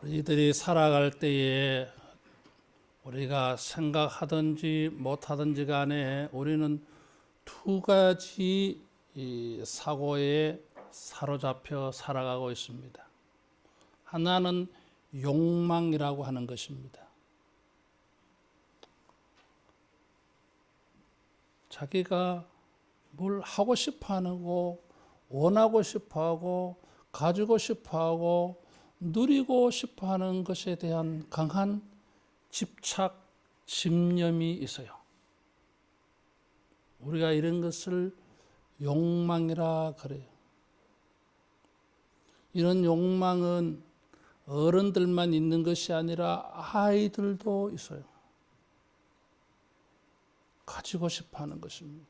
우리들이 살아갈 때에 우리가 생각하든지 못하든지 간에 우리는 두 가지 이 사고에 사로잡혀 살아가고 있습니다. 하나는 욕망이라고 하는 것입니다. 자기가 뭘 하고 싶어 하고 원하고 싶어 하고 가지고 싶어 하고 누리고 싶어 하는 것에 대한 강한 집착, 집념이 있어요. 우리가 이런 것을 욕망이라 그래요. 이런 욕망은 어른들만 있는 것이 아니라 아이들도 있어요. 가지고 싶어 하는 것입니다.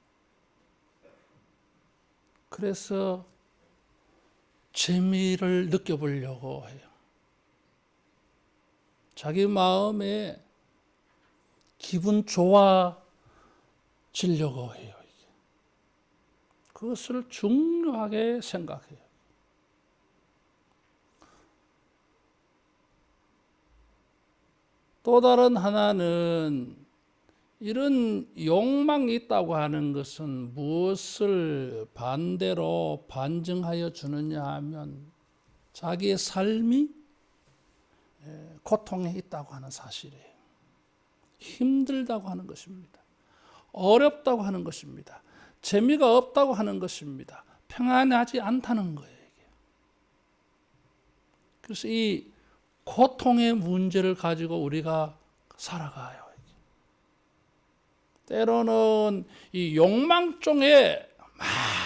그래서 재미를 느껴보려고 해요. 자기 마음에 기분 좋아지려고 해요. 그것을 중요하게 생각해요. 또 다른 하나는 이런 욕망이 있다고 하는 것은 무엇을 반대로 반증하여 주느냐 하면 자기의 삶이 고통에 있다고 하는 사실이에요. 힘들다고 하는 것입니다. 어렵다고 하는 것입니다. 재미가 없다고 하는 것입니다. 평안하지 않다는 거예요. 그래서 이 고통의 문제를 가지고 우리가 살아가요. 때로는 이 욕망 쪽에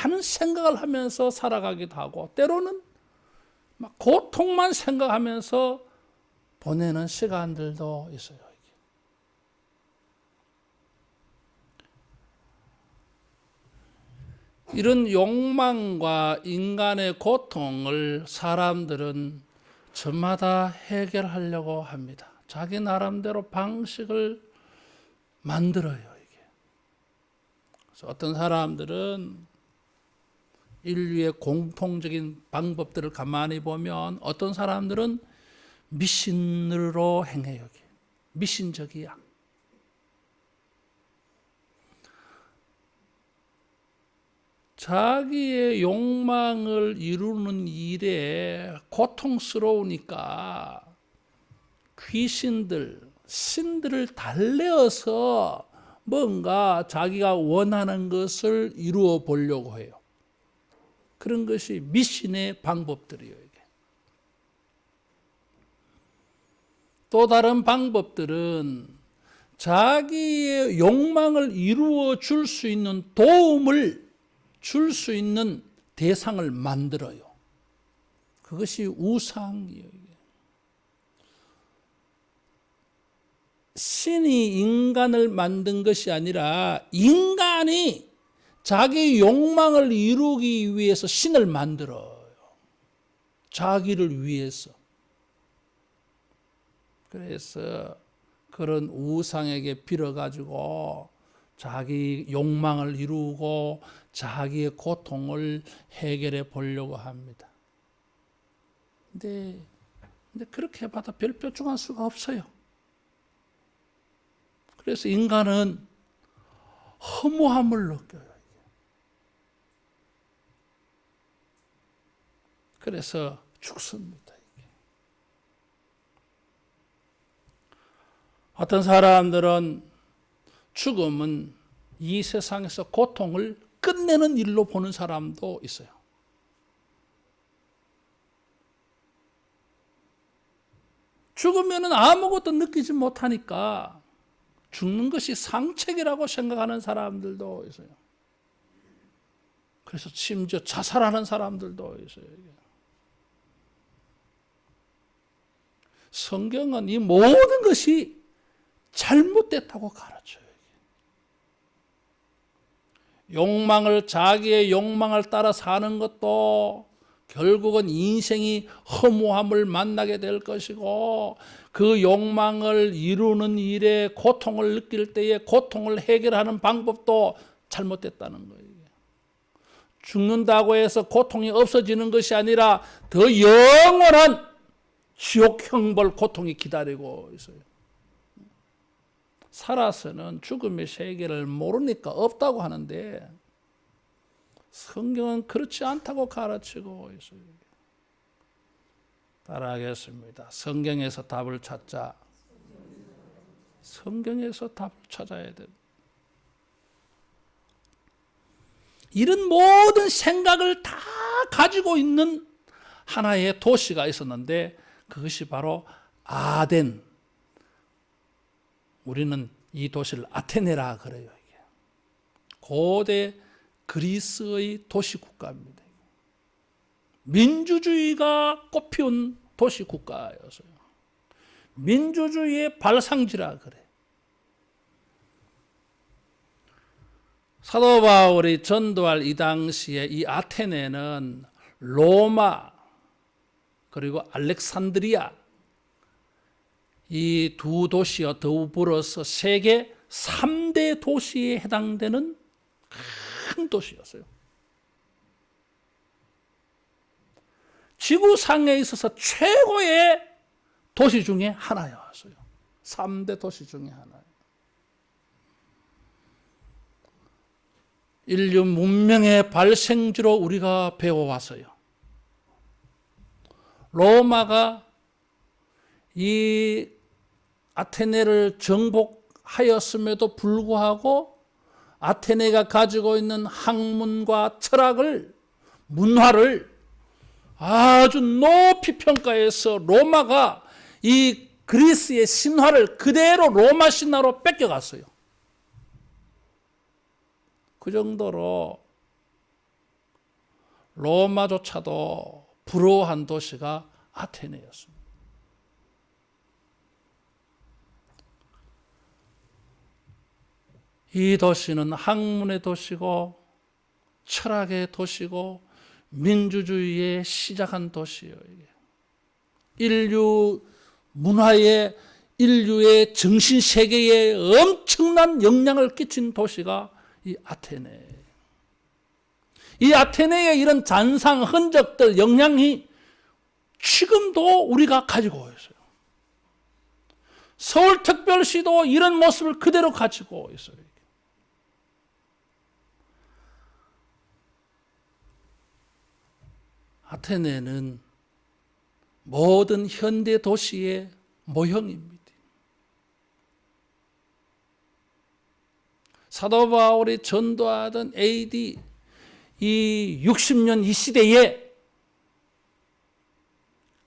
많은 생각을 하면서 살아가기도 하고 때로는 막 고통만 생각하면서 보내는 시간들도 있어요. 이런 욕망과 인간의 고통을 사람들은 저마다 해결하려고 합니다. 자기 나름대로 방식을 만들어요. 어떤 사람들은 인류의 공통적인 방법들을 가만히 보면 어떤 사람들은 미신으로 행해요. 미신적이야. 자기의 욕망을 이루는 일에 고통스러우니까 귀신들, 신들을 달래어서 뭔가 자기가 원하는 것을 이루어 보려고 해요. 그런 것이 미신의 방법들이에요. 또 다른 방법들은 자기의 욕망을 이루어 줄 수 있는 도움을 줄 수 있는 대상을 만들어요. 그것이 우상이에요. 신이 인간을 만든 것이 아니라 인간이 자기 욕망을 이루기 위해서 신을 만들어요. 자기를 위해서. 그래서 그런 우상에게 빌어가지고 자기 욕망을 이루고 자기의 고통을 해결해 보려고 합니다. 근데 그렇게 해봐도 별 뾰족한 수가 없어요. 그래서 인간은 허무함을 느껴요. 그래서 죽습니다. 어떤 사람들은 죽음은 이 세상에서 고통을 끝내는 일로 보는 사람도 있어요. 죽으면 아무것도 느끼지 못하니까 죽는 것이 상책이라고 생각하는 사람들도 있어요. 그래서 심지어 자살하는 사람들도 있어요. 성경은 이 모든 것이 잘못됐다고 가르쳐요. 자기의 욕망을 따라 사는 것도 결국은 인생이 허무함을 만나게 될 것이고 그 욕망을 이루는 일에 고통을 느낄 때에 고통을 해결하는 방법도 잘못됐다는 거예요. 죽는다고 해서 고통이 없어지는 것이 아니라 더 영원한 지옥 형벌 고통이 기다리고 있어요. 살아서는 죽음의 세계를 모르니까 없다고 하는데 성경은 그렇지 않다고 가르치고 있어요. 따라하겠습니다. 성경에서 답을 찾자. 성경에서 답을 찾아야 됩니다. 이런 모든 생각을 다 가지고 있는 하나의 도시가 있었는데 그것이 바로 아덴. 우리는 이 도시를 아테네라 그래요. 이게. 고대 그리스의 도시 국가입니다. 민주주의가 꽃피운 도시 국가였어요. 민주주의의 발상지라 그래. 사도 바울이 전도할 이 당시에 이 아테네는 로마 그리고 알렉산드리아 이 두 도시와 더불어서 세계 3대 도시에 해당되는 큰 도시였어요. 지구상에 있어서 최고의 도시 중에 하나였어요. 3대 도시 중에 하나예요. 인류 문명의 발생지로 우리가 배워왔어요. 로마가 이 아테네를 정복하였음에도 불구하고 아테네가 가지고 있는 학문과 철학을, 문화를 아주 높이 평가해서 로마가 이 그리스의 신화를 그대로 로마 신화로 뺏겨갔어요. 그 정도로 로마조차도 부러워한 도시가 아테네였습니다. 이 도시는 학문의 도시고 철학의 도시고 민주주의의 시작한 도시예요. 인류 문화에 인류의 정신세계에 엄청난 영향을 끼친 도시가 이 아테네. 이 아테네의 이런 잔상 흔적들 영향이 지금도 우리가 가지고 있어요. 서울특별시도 이런 모습을 그대로 가지고 있어요. 아테네는 모든 현대 도시의 모형입니다. 사도 바울이 전도하던 AD 이 60년 이 시대에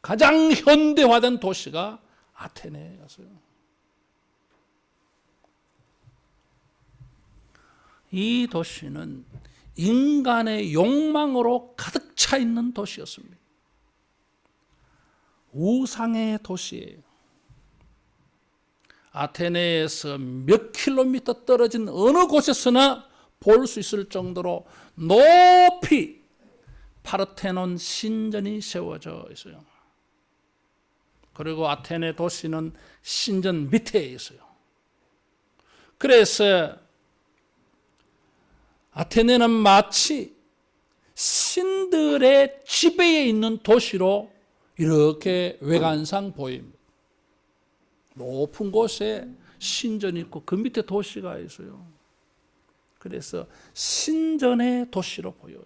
가장 현대화된 도시가 아테네였어요. 이 도시는 인간의 욕망으로 가득 차 있는 도시였습니다. 우상의 도시예요. 아테네에서 몇 킬로미터 떨어진 어느 곳에서나 볼 수 있을 정도로 높이 파르테논 신전이 세워져 있어요. 그리고 아테네 도시는 신전 밑에 있어요. 그래서 아테네는 마치 신들의 지배에 있는 도시로 이렇게 외관상 보입니다. 높은 곳에 신전이 있고 그 밑에 도시가 있어요. 그래서 신전의 도시로 보여요.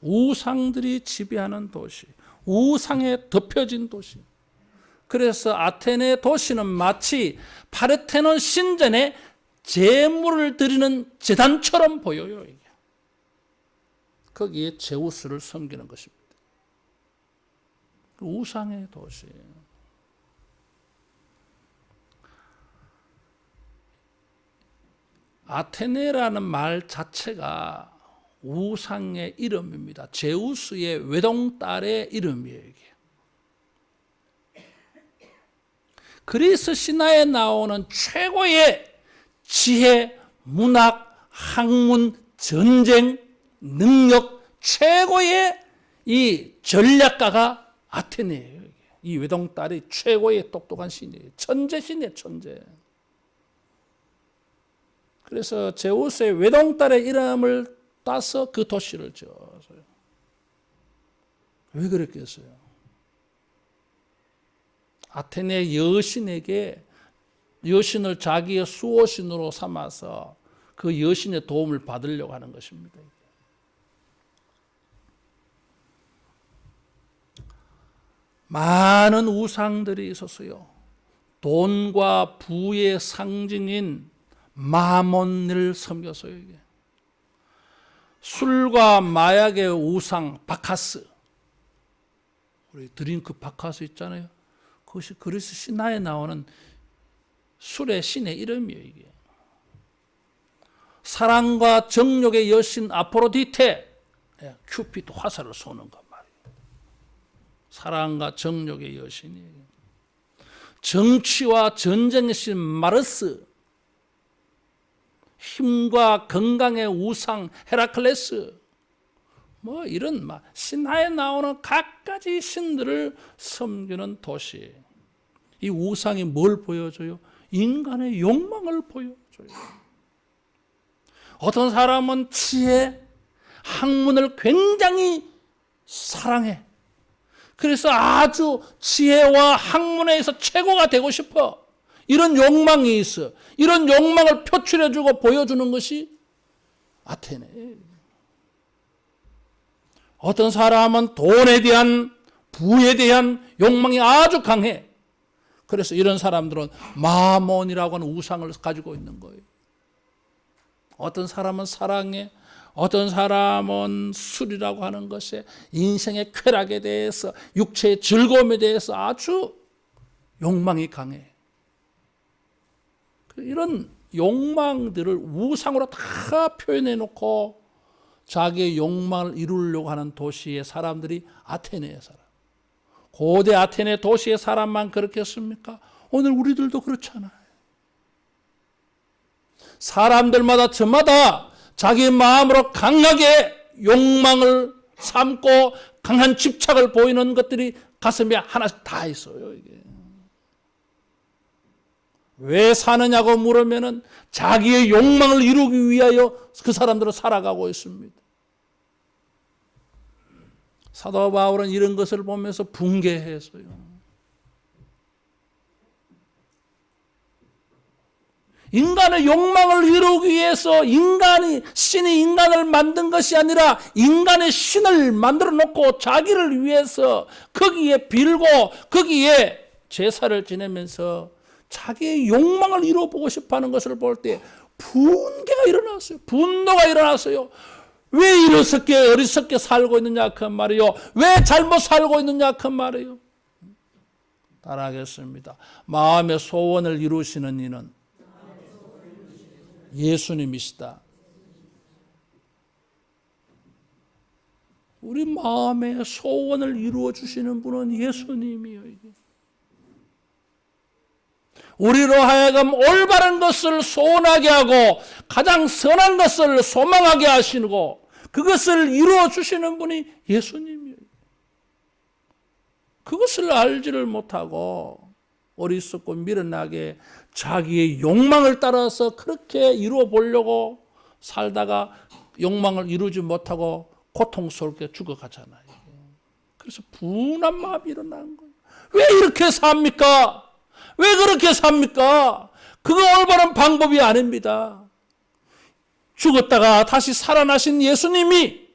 우상들이 지배하는 도시, 우상에 덮여진 도시. 그래서 아테네 도시는 마치 파르테논 신전에 제물을 드리는 제단처럼 보여요. 이게. 거기에 제우스를 섬기는 것입니다. 우상의 도시예요. 아테네라는 말 자체가 우상의 이름입니다. 제우스의 외동딸의 이름이에요. 이게. 그리스 신화에 나오는 최고의 지혜, 문학, 학문, 전쟁, 능력, 최고의 이 전략가가 아테네예요. 이 외동딸이 최고의 똑똑한 신이에요. 천재신이에요, 천재. 그래서 제우스의 외동딸의 이름을 따서 그 도시를 지었어요. 왜 그랬겠어요? 아테네 여신에게 여신을 자기의 수호신으로 삼아서 그 여신의 도움을 받으려고 하는 것입니다. 많은 우상들이 있었어요. 돈과 부의 상징인 마몬을 섬겼어요. 이게. 술과 마약의 우상 바카스, 우리 드링크 바카스 있잖아요. 그것이 그리스 신화에 나오는 술의 신의 이름이에요. 이게. 사랑과 정욕의 여신 아포로디테, 큐피드 화살을 쏘는 것 말이에요. 사랑과 정욕의 여신이에요. 정치와 전쟁의 신 마르스, 힘과 건강의 우상 헤라클레스, 뭐 이런 신화에 나오는 각가지 신들을 섬기는 도시. 이 우상이 뭘 보여줘요? 인간의 욕망을 보여줘요. 어떤 사람은 지혜, 학문을 굉장히 사랑해. 그래서 아주 지혜와 학문에서 최고가 되고 싶어. 이런 욕망이 있어. 이런 욕망을 표출해주고 보여주는 것이 아테네. 어떤 사람은 돈에 대한, 부에 대한 욕망이 아주 강해. 그래서 이런 사람들은 마몬이라고 하는 우상을 가지고 있는 거예요. 어떤 사람은 사랑해, 어떤 사람은 술이라고 하는 것에 인생의 쾌락에 대해서, 육체의 즐거움에 대해서 아주 욕망이 강해. 이런 욕망들을 우상으로 다 표현해 놓고 자기의 욕망을 이루려고 하는 도시의 사람들이 아테네의 사람. 고대 아테네 도시의 사람만 그렇겠습니까? 오늘 우리들도 그렇잖아요. 사람들마다 저마다 자기 마음으로 강하게 욕망을 삼고 강한 집착을 보이는 것들이 가슴에 하나씩 다 있어요. 이게. 왜 사느냐고 물으면은 자기의 욕망을 이루기 위하여 그 사람들은 살아가고 있습니다. 사도 바울은 이런 것을 보면서 붕괴했어요. 인간의 욕망을 이루기 위해서 신이 인간을 만든 것이 아니라 인간의 신을 만들어 놓고 자기를 위해서 거기에 빌고 거기에 제사를 지내면서 자기의 욕망을 이루어보고 싶어하는 것을 볼 때 분개가 일어났어요. 분노가 일어났어요. 왜 이렇게 어리석게 살고 있느냐 그 말이요. 왜 잘못 살고 있느냐 그 말이요. 따라하겠습니다. 마음의 소원을 이루시는 이는 예수님이시다. 우리 마음의 소원을 이루어 주시는 분은 예수님이에요. 이게. 우리로 하여금 올바른 것을 소원하게 하고 가장 선한 것을 소망하게 하시고 그것을 이루어 주시는 분이 예수님이에요. 그것을 알지를 못하고 어리석고 미련하게 자기의 욕망을 따라서 그렇게 이루어 보려고 살다가 욕망을 이루지 못하고 고통스럽게 죽어가잖아요. 그래서 분한 마음이 일어나는 거예요. 왜 이렇게 삽니까? 왜 그렇게 삽니까? 그거 올바른 방법이 아닙니다. 죽었다가 다시 살아나신 예수님이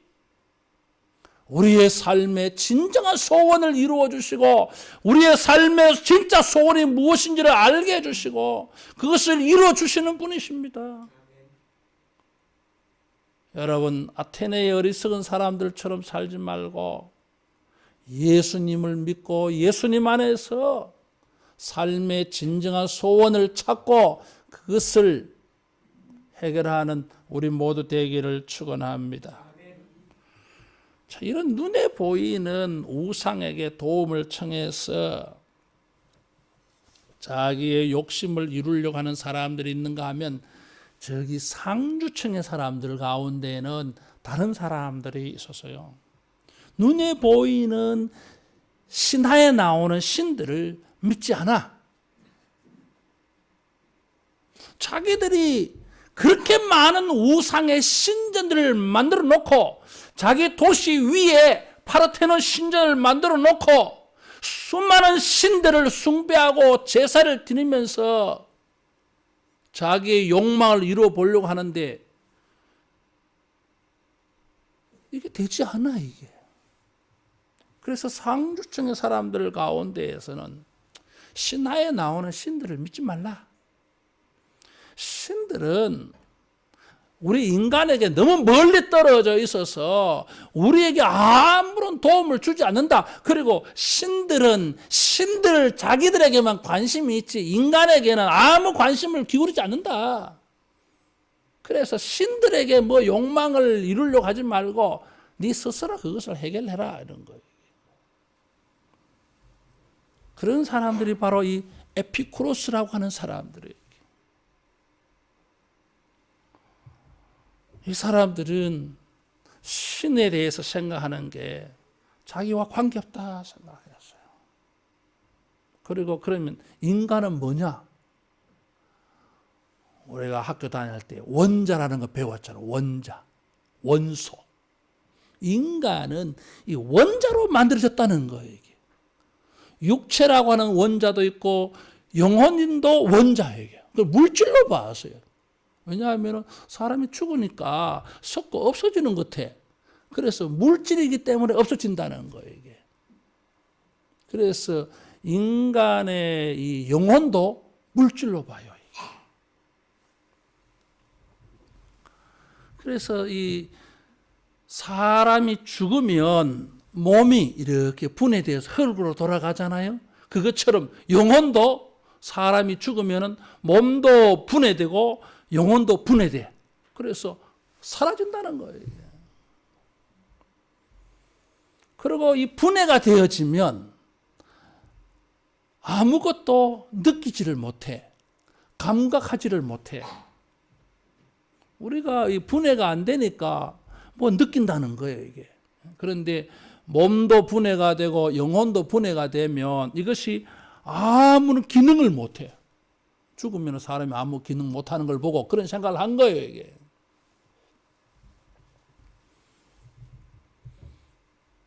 우리의 삶의 진정한 소원을 이루어 주시고 우리의 삶의 진짜 소원이 무엇인지를 알게 해주시고 그것을 이루어 주시는 분이십니다. 여러분, 아테네의 어리석은 사람들처럼 살지 말고 예수님을 믿고 예수님 안에서 삶의 진정한 소원을 찾고 그것을 해결하는 우리 모두 되기를 축원합니다. 자, 이런 눈에 보이는 우상에게 도움을 청해서 자기의 욕심을 이루려고 하는 사람들이 있는가 하면 저기 상류층의 사람들 가운데는 다른 사람들이 있었어요. 눈에 보이는 신화에 나오는 신들을 믿지 않아. 자기들이 그렇게 많은 우상의 신전들을 만들어 놓고 자기 도시 위에 파르테논 신전을 만들어 놓고 수많은 신들을 숭배하고 제사를 드리면서 자기의 욕망을 이루어 보려고 하는데 이게 되지 않아, 이게. 그래서 상류층의 사람들 가운데에서는 신화에 나오는 신들을 믿지 말라. 신들은 우리 인간에게 너무 멀리 떨어져 있어서 우리에게 아무런 도움을 주지 않는다. 그리고 신들은 신들 자기들에게만 관심이 있지 인간에게는 아무 관심을 기울이지 않는다. 그래서 신들에게 뭐 욕망을 이루려고 하지 말고 네 스스로 그것을 해결해라 이런 거예요. 그런 사람들이 바로 이 에피쿠로스라고 하는 사람들이에요. 이 사람들은 신에 대해서 생각하는 게 자기와 관계없다 생각했어요. 그리고 그러면 인간은 뭐냐? 우리가 학교 다닐 때 원자라는 거 배웠잖아. 원자, 원소. 인간은 이 원자로 만들어졌다는 거예요. 이게. 육체라고 하는 원자도 있고 영혼도 원자예요. 물질로 봤어요. 왜냐하면 사람이 죽으니까 썩고 없어지는 것 같아. 그래서 물질이기 때문에 없어진다는 거예요. 이게. 그래서 인간의 이 영혼도 물질로 봐요. 이게. 그래서 이 사람이 죽으면 몸이 이렇게 분해되어서 흙으로 돌아가잖아요. 그것처럼 영혼도 사람이 죽으면 몸도 분해되고 영혼도 분해돼. 그래서 사라진다는 거예요. 그리고 이 분해가 되어지면 아무것도 느끼지를 못해. 감각하지를 못해. 우리가 이 분해가 안 되니까 뭐 느낀다는 거예요, 이게. 그런데 몸도 분해가 되고 영혼도 분해가 되면 이것이 아무런 기능을 못해. 죽으면 사람이 아무 기능 못하는 걸 보고 그런 생각을 한 거예요, 이게.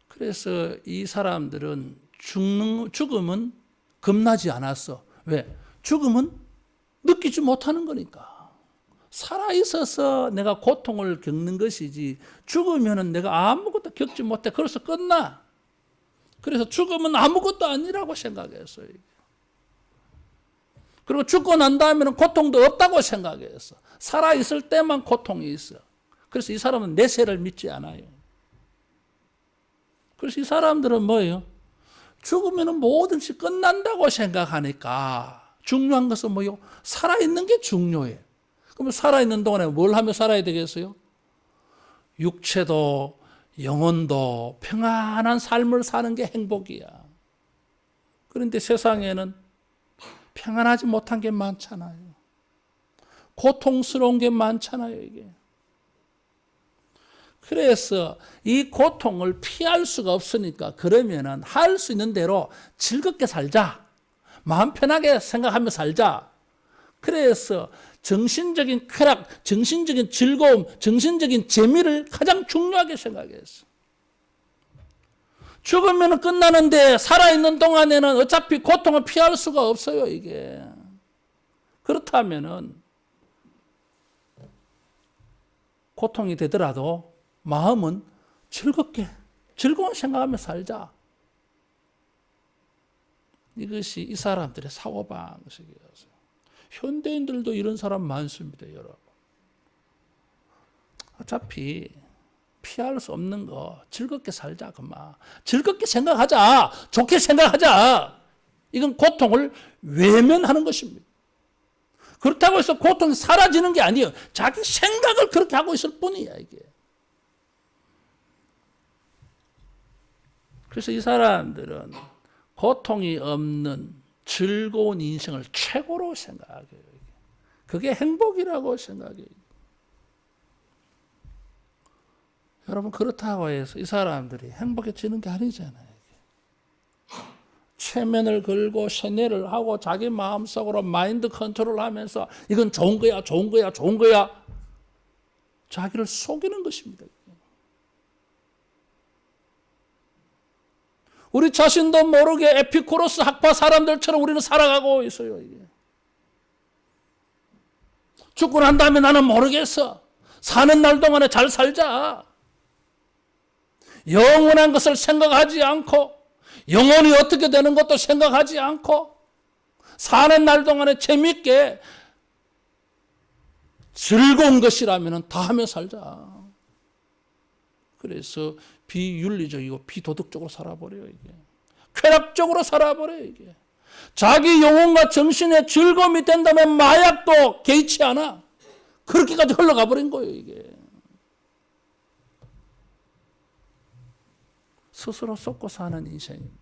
그래서 이 사람들은 죽음은 겁나지 않았어. 왜? 죽음은 느끼지 못하는 거니까. 살아있어서 내가 고통을 겪는 것이지 죽으면 내가 아무것도 겪지 못해. 그래서 끝나. 그래서 죽음은 아무것도 아니라고 생각했어요. 그리고 죽고 난 다음에는 고통도 없다고 생각했어. 살아있을 때만 고통이 있어. 그래서 이 사람은 내세를 믿지 않아요. 그래서 이 사람들은 뭐예요? 죽으면 모든 것이 끝난다고 생각하니까 중요한 것은 뭐예요? 살아있는 게 중요해. 그러면 살아있는 동안에 뭘 하며 살아야 되겠어요? 육체도 영혼도 평안한 삶을 사는 게 행복이야. 그런데 세상에는 평안하지 못한 게 많잖아요. 고통스러운 게 많잖아요, 이게. 그래서 이 고통을 피할 수가 없으니까 그러면은 할 수 있는 대로 즐겁게 살자. 마음 편하게 생각하며 살자. 그래서 정신적인 쾌락, 정신적인 즐거움, 정신적인 재미를 가장 중요하게 생각했어. 죽으면 끝나는데 살아있는 동안에는 어차피 고통을 피할 수가 없어요, 이게. 그렇다면은 고통이 되더라도 마음은 즐겁게, 즐거운 생각하며 살자. 이것이 이 사람들의 사고방식이었어요. 현대인들도 이런 사람 많습니다, 여러분. 어차피 피할 수 없는 거 즐겁게 살자, 그만. 즐겁게 생각하자. 좋게 생각하자. 이건 고통을 외면하는 것입니다. 그렇다고 해서 고통이 사라지는 게 아니에요. 자기 생각을 그렇게 하고 있을 뿐이야, 이게. 그래서 이 사람들은 고통이 없는 즐거운 인생을 최고로 생각해요. 그게 행복이라고 생각해요. 여러분, 그렇다고 해서 이 사람들이 행복해지는 게 아니잖아요. 체면을 걸고 세뇌를 하고 자기 마음속으로 마인드 컨트롤 하면서 이건 좋은 거야, 좋은 거야, 좋은 거야. 자기를 속이는 것입니다. 우리 자신도 모르게 에피쿠로스 학파 사람들처럼 우리는 살아가고 있어요. 이게. 죽고 난 다음에 나는 모르겠어. 사는 날 동안에 잘 살자. 영원한 것을 생각하지 않고 영혼이 어떻게 되는 것도 생각하지 않고 사는 날 동안에 재밌게 즐거운 것이라면 다 하며 살자. 그래서 비윤리적이고 비도덕적으로 살아버려요. 이게. 쾌락적으로 살아버려요. 이게. 자기 영혼과 정신의 즐거움이 된다면 마약도 개의치 않아. 그렇게까지 흘러가 버린 거예요. 이게. 스스로 쏟고 사는 인생입니다.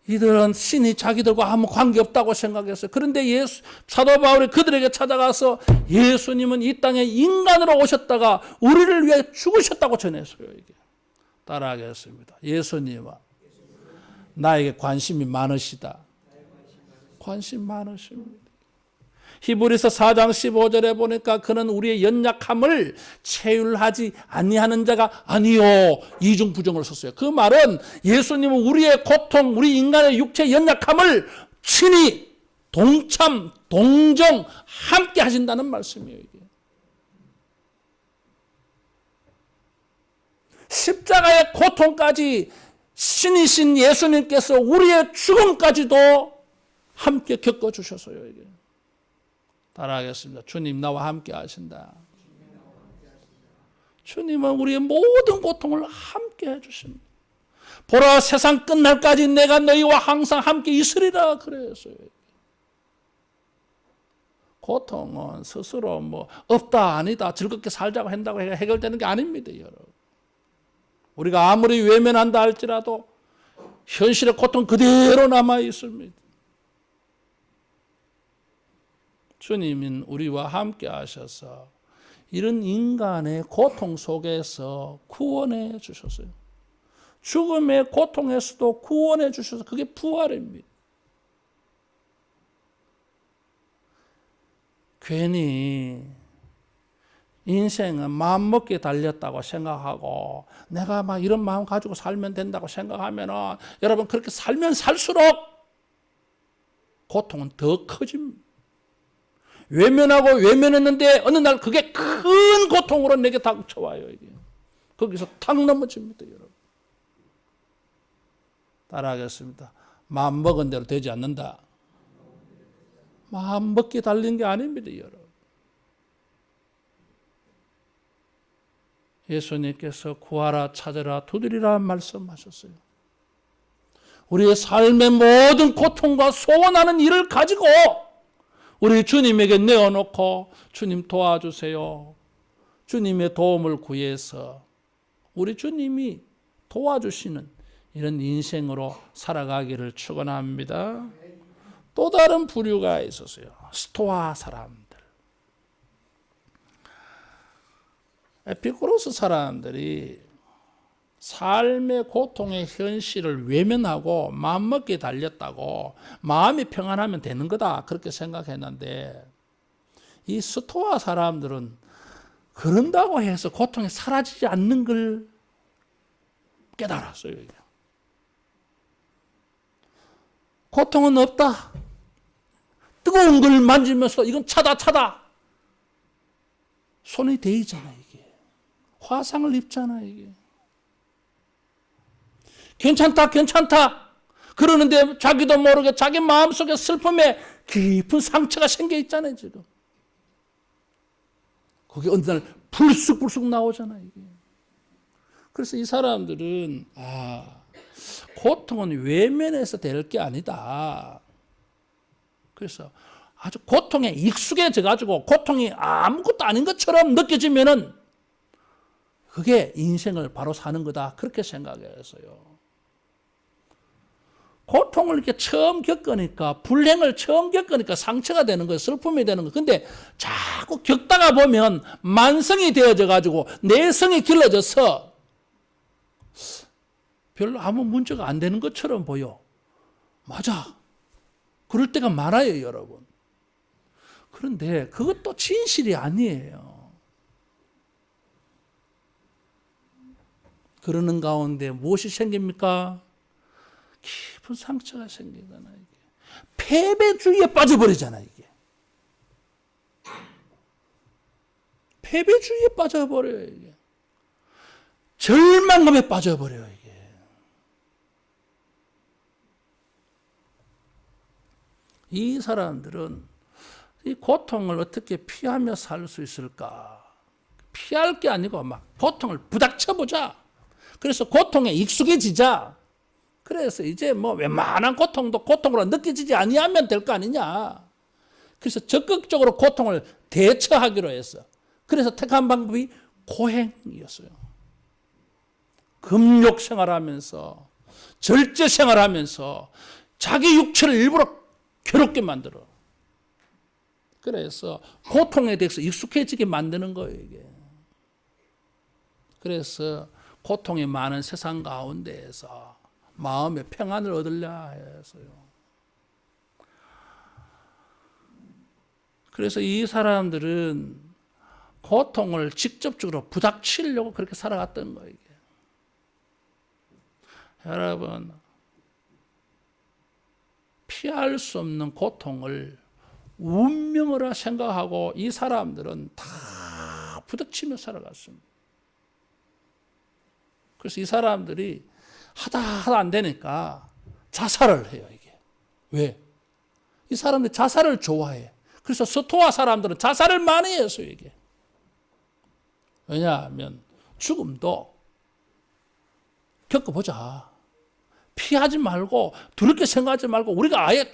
이들은 신이 자기들과 아무 관계없다고 생각했어요. 그런데 사도 바울이 그들에게 찾아가서 예수님은 이 땅에 인간으로 오셨다가 우리를 위해 죽으셨다고 전했어요. 이게. 따라하겠습니다. 예수님아, 나에게 관심이 많으시다. 관심 많으십니다. 히브리서 4장 15절에 보니까 그는 우리의 연약함을 체휼하지 아니하는 자가 아니요, 이중 부정을 썼어요. 그 말은 예수님은 우리의 고통, 우리 인간의 육체의 연약함을 친히 동참, 동정, 함께 하신다는 말씀이에요. 이게. 십자가의 고통까지 신이신 예수님께서 우리의 죽음까지도 함께 겪어주셨어요. 이게. 따라하겠습니다. 주님 나와 함께 하신다. 주님은 우리의 모든 고통을 함께 해주십니다. 보라, 세상 끝날까지 내가 너희와 항상 함께 있으리라 그랬어요. 고통은 스스로 없다 아니다 즐겁게 살자고 한다고 해결되는 게 아닙니다. 여러분. 우리가 아무리 외면한다 할지라도 현실의 고통 그대로 남아 있습니다. 주님은 우리와 함께 하셔서 이런 인간의 고통 속에서 구원해 주셨어요. 죽음의 고통에서도 구원해 주셔서 그게 부활입니다. 괜히 인생은 마음먹기에 달렸다고 생각하고 내가 막 이런 마음 가지고 살면 된다고 생각하면 여러분 그렇게 살면 살수록 고통은 더 커집니다. 외면하고 외면했는데 어느 날 그게 큰 고통으로 내게 닥쳐와요. 이게. 거기서 탁 넘어집니다. 여러분. 따라하겠습니다. 마음 먹은 대로 되지 않는다. 마음 먹기에 달린 게 아닙니다. 여러분. 예수님께서 구하라 찾으라 두드리라 말씀하셨어요. 우리의 삶의 모든 고통과 소원하는 일을 가지고 우리 주님에게 내어놓고 주님 도와주세요. 주님의 도움을 구해서 우리 주님이 도와주시는 이런 인생으로 살아가기를 축원합니다. 또 다른 부류가 있었어요. 스토아 사람들. 에피쿠로스 사람들이 삶의 고통의 현실을 외면하고 마음먹기에 달렸다고 마음이 평안하면 되는 거다 그렇게 생각했는데 이 스토아 사람들은 그런다고 해서 고통이 사라지지 않는 걸 깨달았어요. 고통은 없다. 뜨거운 걸 만지면서 이건 차다. 손이 데이잖아 이게. 화상을 입잖아 이게. 괜찮다. 그러는데 자기도 모르게 자기 마음속에 슬픔에 깊은 상처가 생겨 있잖아요, 지금. 그게 어느 날 불쑥 나오잖아요, 이게. 그래서 이 사람들은, 고통은 외면해서 될 게 아니다. 그래서 아주 고통에 익숙해져가지고 고통이 아무것도 아닌 것처럼 느껴지면은 그게 인생을 바로 사는 거다. 그렇게 생각했어요. 고통을 이렇게 처음 겪으니까, 불행을 처음 겪으니까 상처가 되는 거예요. 슬픔이 되는 거예요. 근데 자꾸 겪다가 보면 만성이 되어져 가지고 내성이 길러져서 별로 아무 문제가 안 되는 것처럼 보여. 맞아. 그럴 때가 많아요, 여러분. 그런데 그것도 진실이 아니에요. 그러는 가운데 무엇이 생깁니까? 깊은 상처가 생기잖아요. 이게. 패배주의에 빠져버리잖아요. 이게. 패배주의에 빠져버려요. 이게. 절망감에 빠져버려요. 이게. 이 사람들은 이 고통을 어떻게 피하며 살 수 있을까? 피할 게 아니고 막 고통을 부닥쳐보자. 그래서 고통에 익숙해지자. 그래서 이제 뭐 웬만한 고통도 고통으로 느껴지지 아니하면 될 거 아니냐. 그래서 적극적으로 고통을 대처하기로 했어. 그래서 택한 방법이 고행이었어요. 금욕 생활하면서 절제 생활하면서 자기 육체를 일부러 괴롭게 만들어. 그래서 고통에 대해서 익숙해지게 만드는 거예요, 이게. 그래서 고통이 많은 세상 가운데에서 마음의 평안을 얻으려 해서요. 그래서 이 사람들은 고통을 직접적으로 부닥치려고 그렇게 살아갔던 거예요, 이게. 여러분, 피할 수 없는 고통을 운명으로 생각하고 이 사람들은 다 부닥치며 살아갔습니다. 그래서 이 사람들이 하다 안 되니까 자살을 해요, 이게. 왜? 이 사람들이 자살을 좋아해. 그래서 스토아 사람들은 자살을 많이 했어요, 이게. 왜냐하면 죽음도 겪어보자. 피하지 말고 두렵게 생각하지 말고 우리가 아예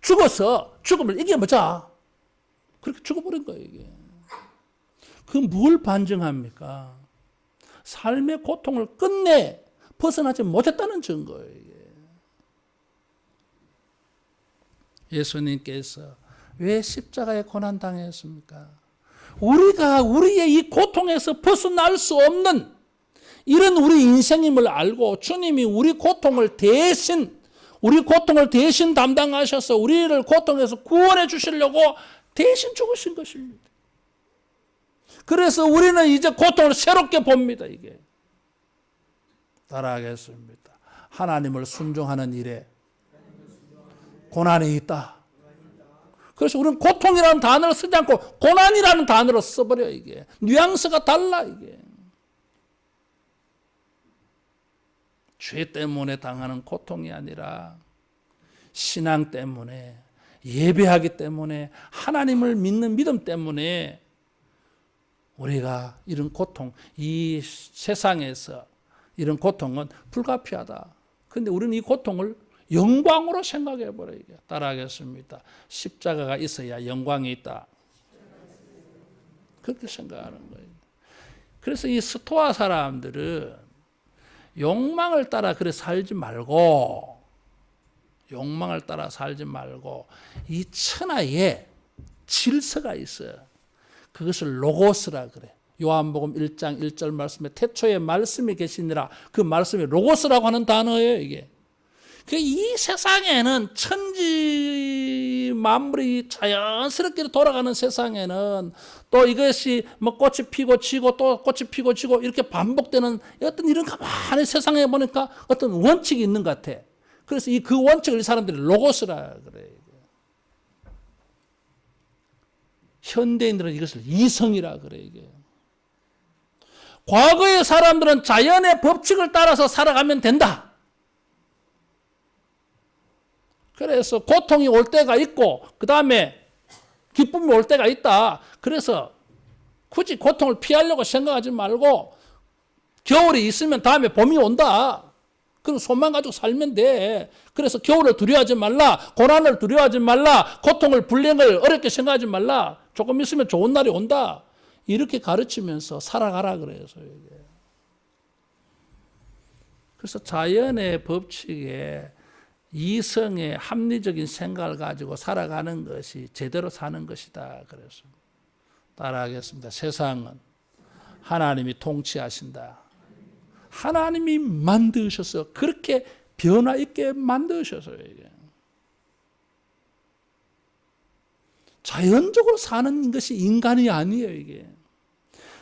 죽어서 죽음을 이겨보자. 그렇게 죽어버린 거예요, 이게. 그 뭘 반증합니까? 삶의 고통을 끝내 벗어나지 못했다는 증거예요, 이게. 예수님께서 왜 십자가에 고난당했습니까? 우리가 우리의 이 고통에서 벗어날 수 없는 이런 우리 인생임을 알고 주님이 우리 고통을 대신 담당하셔서 우리를 고통에서 구원해 주시려고 대신 죽으신 것입니다. 그래서 우리는 이제 고통을 새롭게 봅니다, 이게. 따라하겠습니다. 하나님을 순종하는 일에 고난이 있다. 그래서 우리는 고통이라는 단어를 쓰지 않고 고난이라는 단어를 써버려요, 이게. 뉘앙스가 달라, 이게. 죄 때문에 당하는 고통이 아니라 신앙 때문에, 예배하기 때문에, 하나님을 믿는 믿음 때문에 우리가 이런 고통, 이 세상에서 이런 고통은 불가피하다. 그런데 우리는 이 고통을 영광으로 생각해버려요. 따라하겠습니다. 십자가가 있어야 영광이 있다. 그렇게 생각하는 거예요. 그래서 이 스토아 사람들은 욕망을 따라 그래 살지 말고 이 천하에 질서가 있어요. 그것을 로고스라 그래. 요한복음 1장 1절 말씀에 태초에 말씀이 계시니라. 그 말씀이 로고스라고 하는 단어예요, 이게. 이 세상에는 천지 만물이 자연스럽게 돌아가는 세상에는 또 이것이 뭐 꽃이 피고 지고 또 꽃이 피고 지고 이렇게 반복되는 어떤 이런 가만히 세상에 보니까 어떤 원칙이 있는 것 같아. 그래서 그 원칙을 이 사람들이 로고스라 그래. 현대인들은 이것을 이성이라 그래, 이게. 과거의 사람들은 자연의 법칙을 따라서 살아가면 된다. 그래서 고통이 올 때가 있고 그 다음에 기쁨이 올 때가 있다. 그래서 굳이 고통을 피하려고 생각하지 말고 겨울이 있으면 다음에 봄이 온다. 그럼 소망 가지고 살면 돼. 그래서 겨울을 두려워하지 말라. 고난을 두려워하지 말라. 고통을 불행을 어렵게 생각하지 말라. 조금 있으면 좋은 날이 온다. 이렇게 가르치면서 살아가라 그래서 이게. 그래서 자연의 법칙에 이성의 합리적인 생각을 가지고 살아가는 것이 제대로 사는 것이다. 그래서 따라하겠습니다. 세상은 하나님이 통치하신다. 하나님이 만드셔서 그렇게 변화 있게 만드셔서요. 이게. 자연적으로 사는 것이 인간이 아니에요. 이게.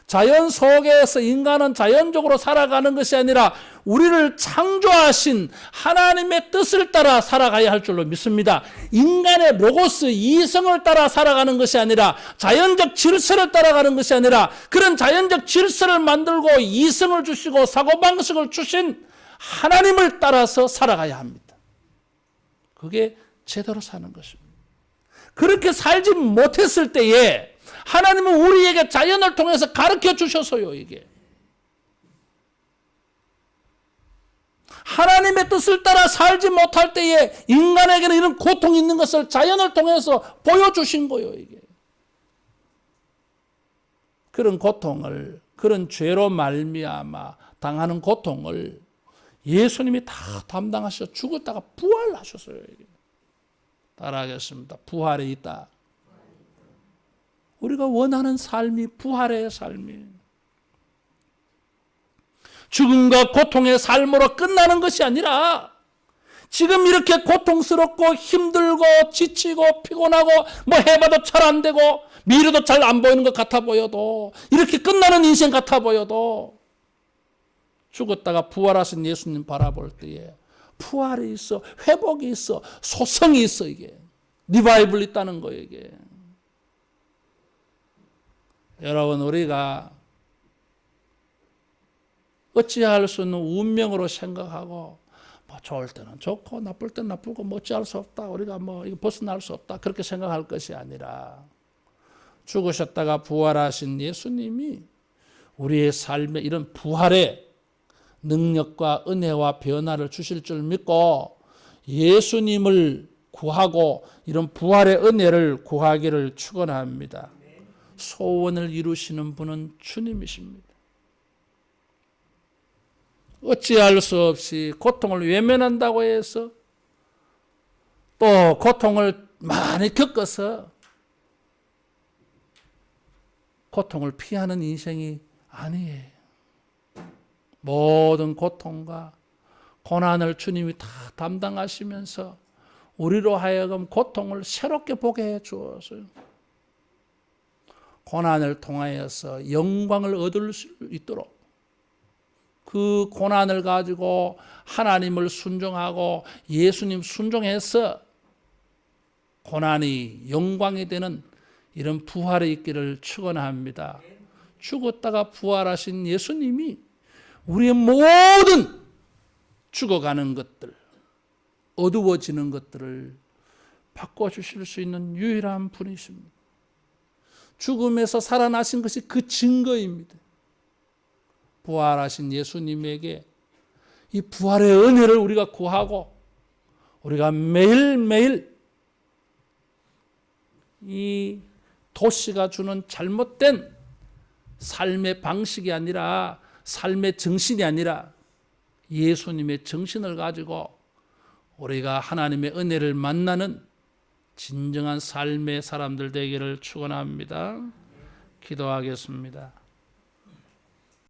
자연 속에서 인간은 자연적으로 살아가는 것이 아니라 우리를 창조하신 하나님의 뜻을 따라 살아가야 할 줄로 믿습니다. 인간의 로고스, 이성을 따라 살아가는 것이 아니라 자연적 질서를 따라가는 것이 아니라 그런 자연적 질서를 만들고 이성을 주시고 사고방식을 주신 하나님을 따라서 살아가야 합니다. 그게 제대로 사는 것입니다. 그렇게 살지 못했을 때에 하나님은 우리에게 자연을 통해서 가르쳐 주셔서요, 이게. 하나님의 뜻을 따라 살지 못할 때에 인간에게는 이런 고통이 있는 것을 자연을 통해서 보여주신 거예요, 이게. 그런 고통을, 그런 죄로 말미암아 당하는 고통을 예수님이 다 담당하셔서 죽었다가 부활하셨어요, 이게. 따라하겠습니다. 부활이 있다. 우리가 원하는 삶이 부활의 삶이에요. 죽음과 고통의 삶으로 끝나는 것이 아니라 지금 이렇게 고통스럽고 힘들고 지치고 피곤하고 뭐 해봐도 잘 안 되고 미래도 잘 안 보이는 것 같아 보여도 이렇게 끝나는 인생 같아 보여도 죽었다가 부활하신 예수님 바라볼 때에 부활이 있어, 회복이 있어, 소성이 있어, 이게. 리바이벌이 있다는 거예요, 이게. 여러분, 우리가 어찌할 수 없는 운명으로 생각하고 뭐 좋을 때는 좋고 나쁠 때는 나쁘고 뭐 어찌할 수 없다. 우리가 뭐 이거 벗어날 수 없다. 그렇게 생각할 것이 아니라 죽으셨다가 부활하신 예수님이 우리의 삶에 이런 부활의 능력과 은혜와 변화를 주실 줄 믿고 예수님을 구하고 이런 부활의 은혜를 구하기를 축원합니다. 소원을 이루시는 분은 주님이십니다. 어찌할 수 없이 고통을 외면한다고 해서 또 고통을 많이 겪어서 고통을 피하는 인생이 아니에요. 모든 고통과 고난을 주님이 다 담당하시면서 우리로 하여금 고통을 새롭게 보게 해 주었어요. 고난을 통하여서 영광을 얻을 수 있도록 그 고난을 가지고 하나님을 순종하고 예수님 순종해서 고난이 영광이 되는 이런 부활이 있기를 축원합니다. 죽었다가 부활하신 예수님이 우리의 모든 죽어가는 것들, 어두워지는 것들을 바꿔주실 수 있는 유일한 분이십니다. 죽음에서 살아나신 것이 그 증거입니다. 부활하신 예수님에게 이 부활의 은혜를 우리가 구하고 우리가 매일매일 이 도시가 주는 잘못된 삶의 방식이 아니라 삶의 정신이 아니라 예수님의 정신을 가지고 우리가 하나님의 은혜를 만나는 진정한 삶의 사람들 되기를 축원합니다. 기도하겠습니다.